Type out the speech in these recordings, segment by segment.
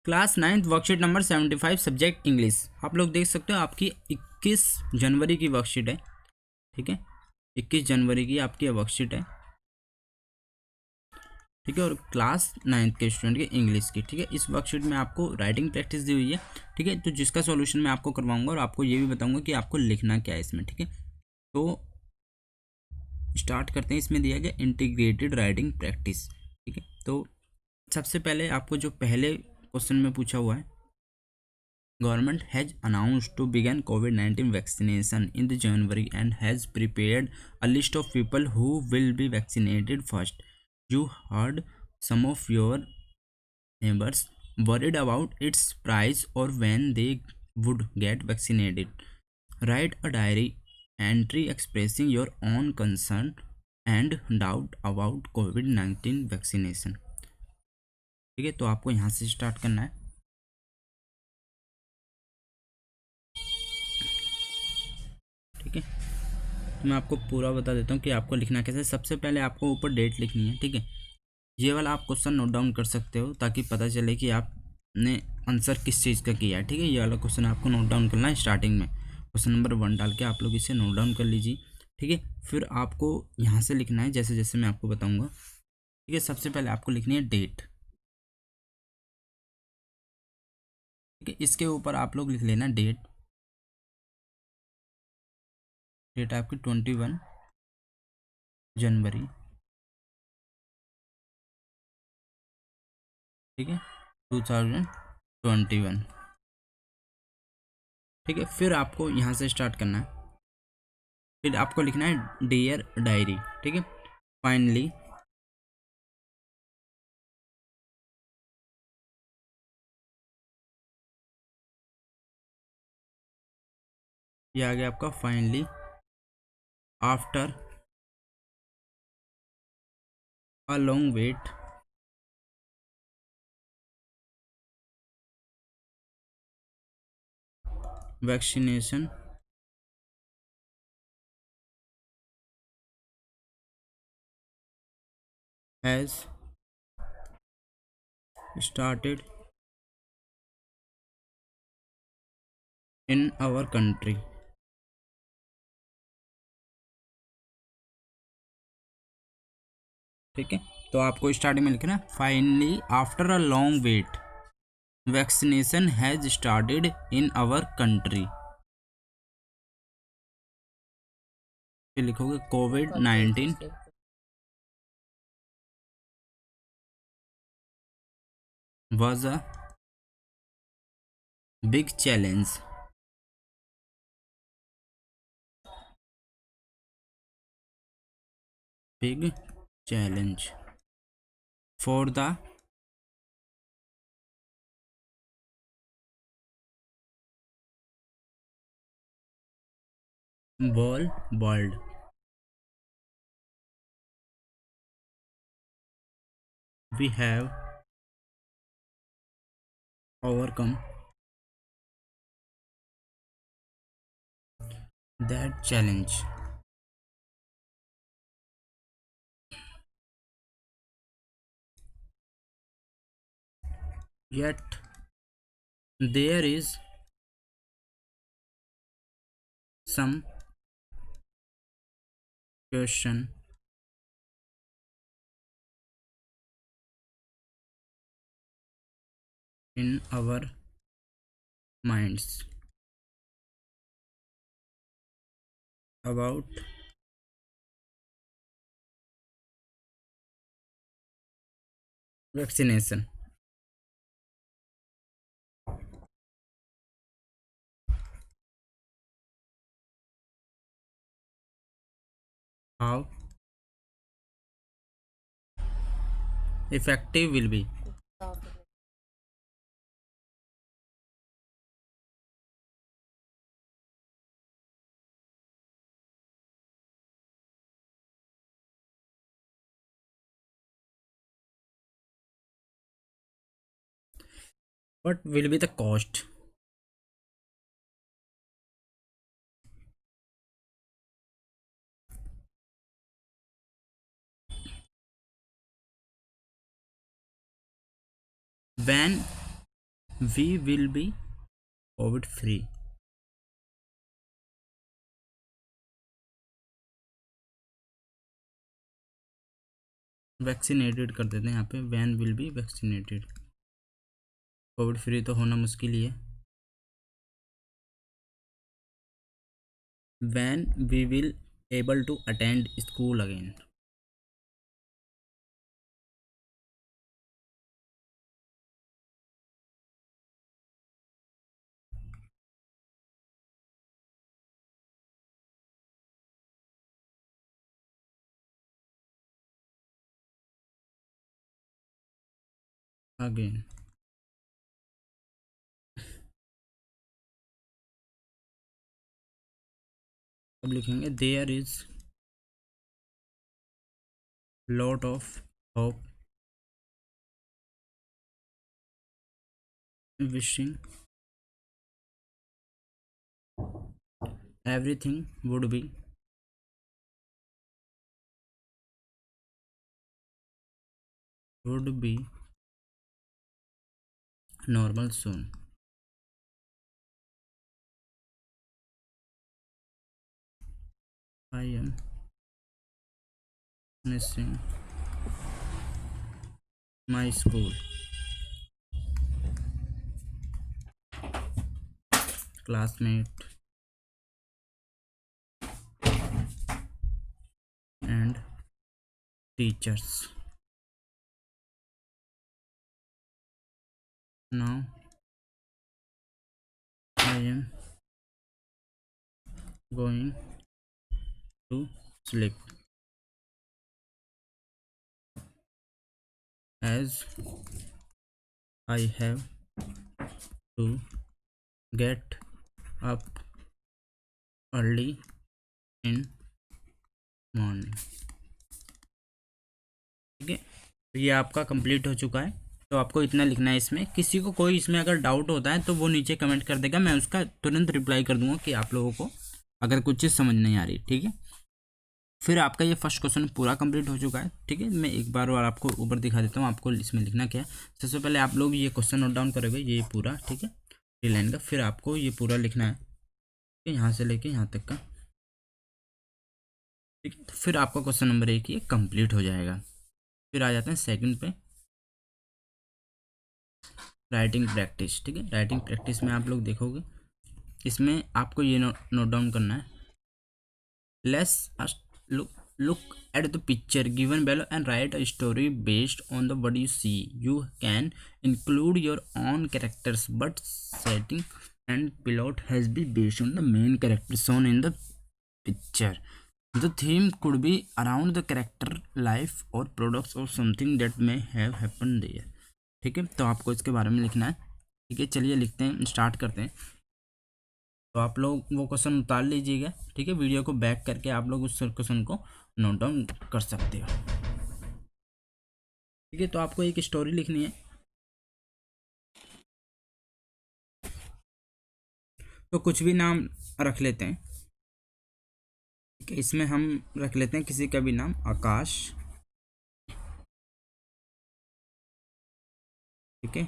Class 9th worksheet number 75 subject English. आप लोग देख सकते हो आपकी 21 जनवरी की वर्कशीट है। ठीक है, 21 जनवरी की आपकी वर्कशीट है। ठीक है, और क्लास 9th के स्टूडेंट की इंग्लिश की। ठीक है, इस वर्कशीट में आपको राइटिंग प्रैक्टिस दी हुई है। ठीक है, तो जिसका सॉल्यूशन मैं आपको करवाऊंगा और आपको ये भी बताऊंगा कि आपको लिखना क्या है इसमें। ठीक है, तो स्टार्ट करते हैं। इसमें दिया गया इंटीग्रेटेड राइटिंग प्रैक्टिस। ठीक है, तो सबसे पहले आपको जो पहले क्वेश्चन में पूछा हुआ है, government has announced to begin COVID-19 vaccination in the January and has prepared a list of people who will be vaccinated first. You heard some of your neighbors worried about its price or when they would get vaccinated. Write a diary entry expressing your own concern and doubt about COVID-19 vaccination. ठीक है, तो आपको यहाँ से start करना है। ठीक है, तो मैं आपको पूरा बता देता हूँ कि आपको लिखना कैसे। सबसे पहले आपको ऊपर डेट लिखनी है। ठीक है, ये वाला आप क्वेश्चन नोट डाउन कर सकते हो ताकि पता चले कि आपने आंसर किस चीज़ का किया है। ठीक है, ये वाला क्वेश्चन आपको नोट डाउन करना है। स्टार्टिंग में क्वेश्चन नंबर 1 डाल के आप लोग इसे नोट डाउन कर लीजिए। ठीक है, फिर आपको यहाँ से लिखना है जैसे जैसे मैं आपको बताऊँगा। ठीक है, सबसे पहले आपको लिखनी है डेट। ठीक है, इसके ऊपर आप लोग लिख लेना डेट। डेट आपकी 21 जनवरी। ठीक है, 2021। ठीक है, फिर आपको यहाँ से स्टार्ट करना है। फिर आपको लिखना है डियर डायरी। ठीक है, फाइनली ये आ गया आपका finally after a long wait vaccination has started in our country. ठीक है, तो आपको स्टार्टिंग में लिखना है finally after a long wait vaccination has started in our country. फिर लिखोगे COVID-19 was a big challenge big challenge for the whole world. We have overcome that challenge. Yet there is some question in our minds about vaccination. How effective will be. What will be the cost? When we will be covid free. Vaccinated कर देते हैं यहाँ पे, when will be vaccinated. Covid free तो होना मुश्किल ही है। When we will able to attend school again. Again. अब लिखेंगे there is lot of hope wishing everything would be normal soon. I am missing my school classmate and teachers. Now I am going to sleep as I have to get up early in morning। ठीक है, तो ये आपका complete हो चुका है। तो आपको इतना लिखना है इसमें। किसी को कोई इसमें अगर डाउट होता है तो वो नीचे कमेंट कर देगा, मैं उसका तुरंत रिप्लाई कर दूंगा कि आप लोगों को अगर कुछ चीज़ समझ नहीं आ रही। ठीक है, फिर आपका ये फर्स्ट क्वेश्चन पूरा कंप्लीट हो चुका है। ठीक है, मैं एक बार और आपको ऊपर दिखा देता हूँ आपको इसमें लिखना क्या है। सबसे पहले आप लोग ये क्वेश्चन नोट डाउन करोगे, ये पूरा। ठीक है, 3 लाइन का। फिर आपको ये पूरा लिखना है, यहाँ से लेके यहाँ तक का। ठीक है, तो फिर आपका क्वेश्चन नंबर 1 ये कंप्लीट हो जाएगा। फिर आ जाते हैं सेकंड पे, राइटिंग प्रैक्टिस। ठीक है, राइटिंग प्रैक्टिस में आप लोग देखोगे, इसमें आपको ये नोट डाउन करना है। Let's look at the picture given below and write a story based on the what you see. You can include your own characters, but setting and plot has been based on the main character shown in the picture. The theme could be around the character life or products or something that may have happened there. ठीक है, तो आपको इसके बारे में लिखना है। ठीक है, चलिए लिखते हैं, स्टार्ट करते हैं। तो आप लोग वो क्वेश्चन उतार लीजिएगा। ठीक है, वीडियो को बैक करके आप लोग उस क्वेश्चन को नोट डाउन कर सकते हो। ठीक है, तो आपको एक स्टोरी लिखनी है। तो कुछ भी नाम रख लेते हैं। ठीक है, इसमें हम रख लेते हैं किसी का भी नाम, आकाश। ठीक है,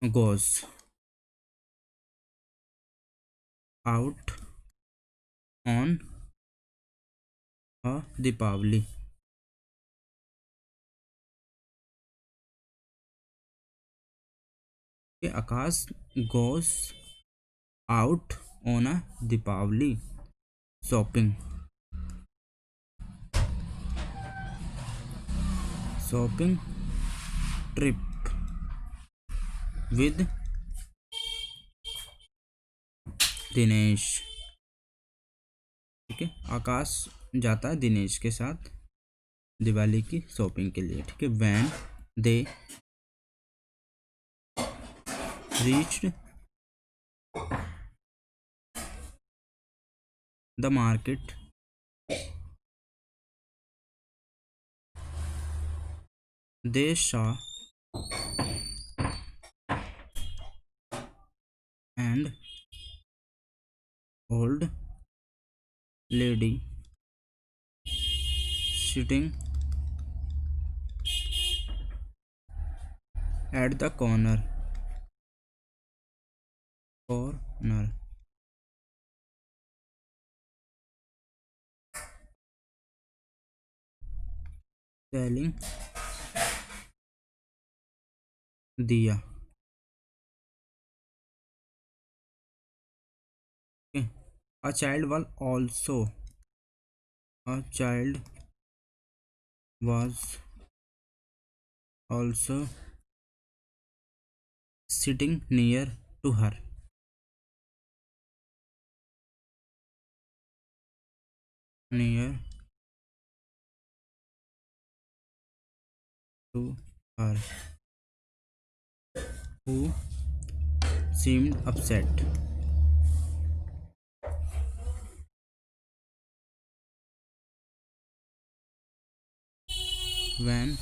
goes out on a Deepawali. Akash goes out on a Deepawali shopping trip with Dinesh. ठीक है, आकाश जाता है दिनेश के साथ दिवाली की शॉपिंग के लिए। ठीक है, when they reached the market they saw and old lady sitting at the corner selling दिया. Okay. A child was also sitting near to her. Near to her, who seemed upset when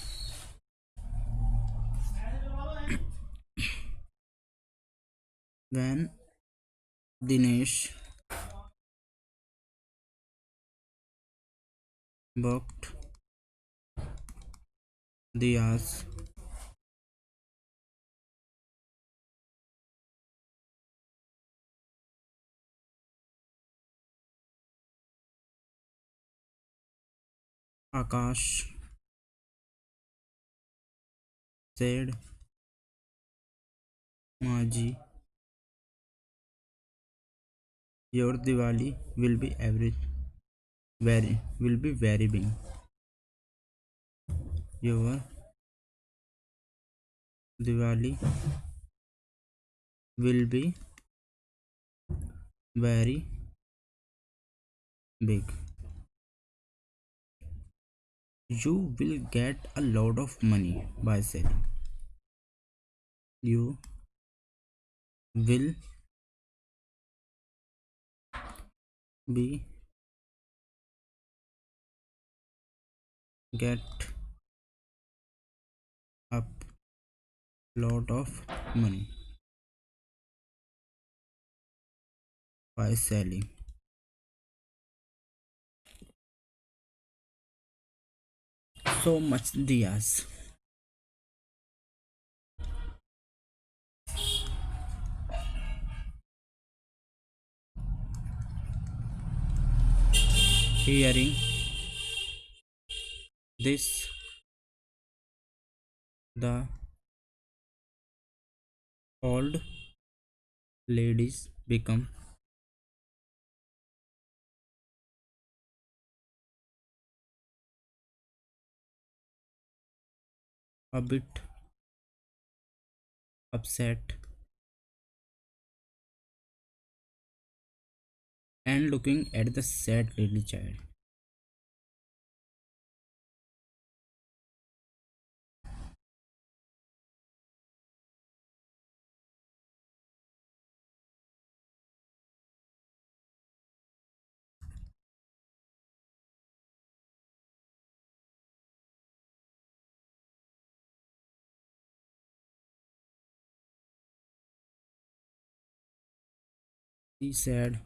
when Dinesh booked Diya's Akash said, Maji, your Diwali will be very big. Your Diwali will be very big. You will get a lot of money by selling. You will be get a lot of money by selling. So much Diyas. Hearing this, the old ladies become a bit upset and looking at the sad little child. He said,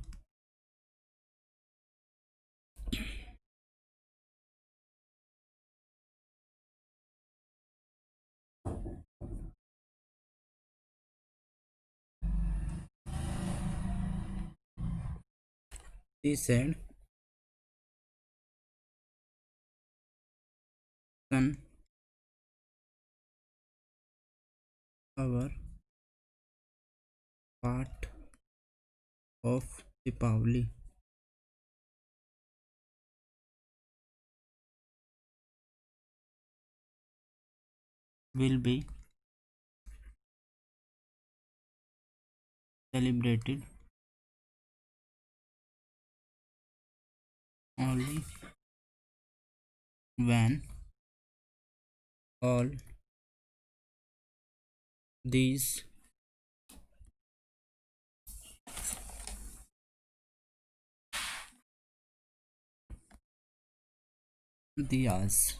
he said, son, our part of Deepavali will be celebrated only when all these diyas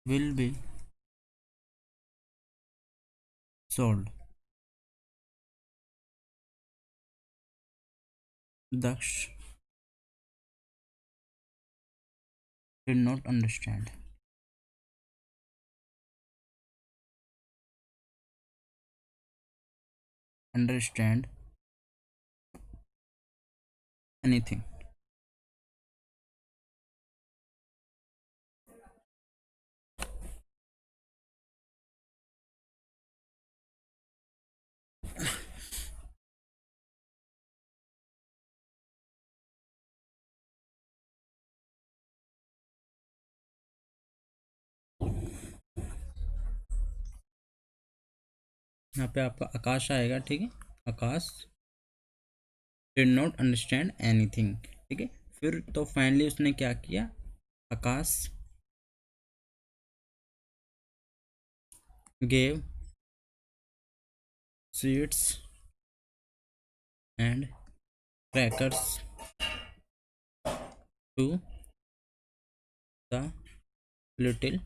will be sold. Daksh did not understand anything. यहाँ पे आपका आकाश आएगा, ठीक है। Akash did not understand anything, ठीक है। फिर तो फाइनली उसने क्या किया, Akash gave sweets and crackers to the little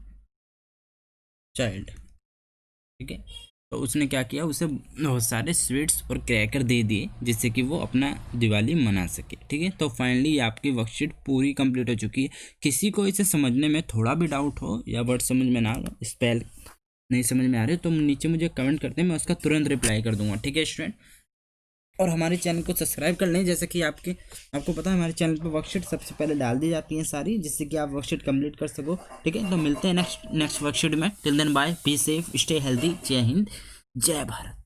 child, ठीक है। तो उसने क्या किया, उसे बहुत सारे स्वीट्स और क्रैकर दे दिए जिससे कि वो अपना दिवाली मना सके, ठीक है। तो फाइनली आपकी वर्कशीट पूरी कंप्लीट हो चुकी है। किसी को इसे समझने में थोड़ा भी डाउट हो या वर्ड समझ में ना हो, स्पेल नहीं समझ में आ रहे, तो नीचे मुझे कमेंट करते हैं, मैं उसका तुरंत रिप्लाई कर दूंगा, ठीक है स्टूडेंट। और हमारे चैनल को सब्सक्राइब कर लें, जैसे कि आपको पता है हमारे चैनल पर वर्कशीट सबसे पहले डाल दी जाती हैं सारी, जिससे कि आप वर्कशीट कंप्लीट कर सको, ठीक है। तो मिलते हैं नेक्स्ट वर्कशीट में। Till then bye, be safe, stay healthy. जय हिंद, जय भारत।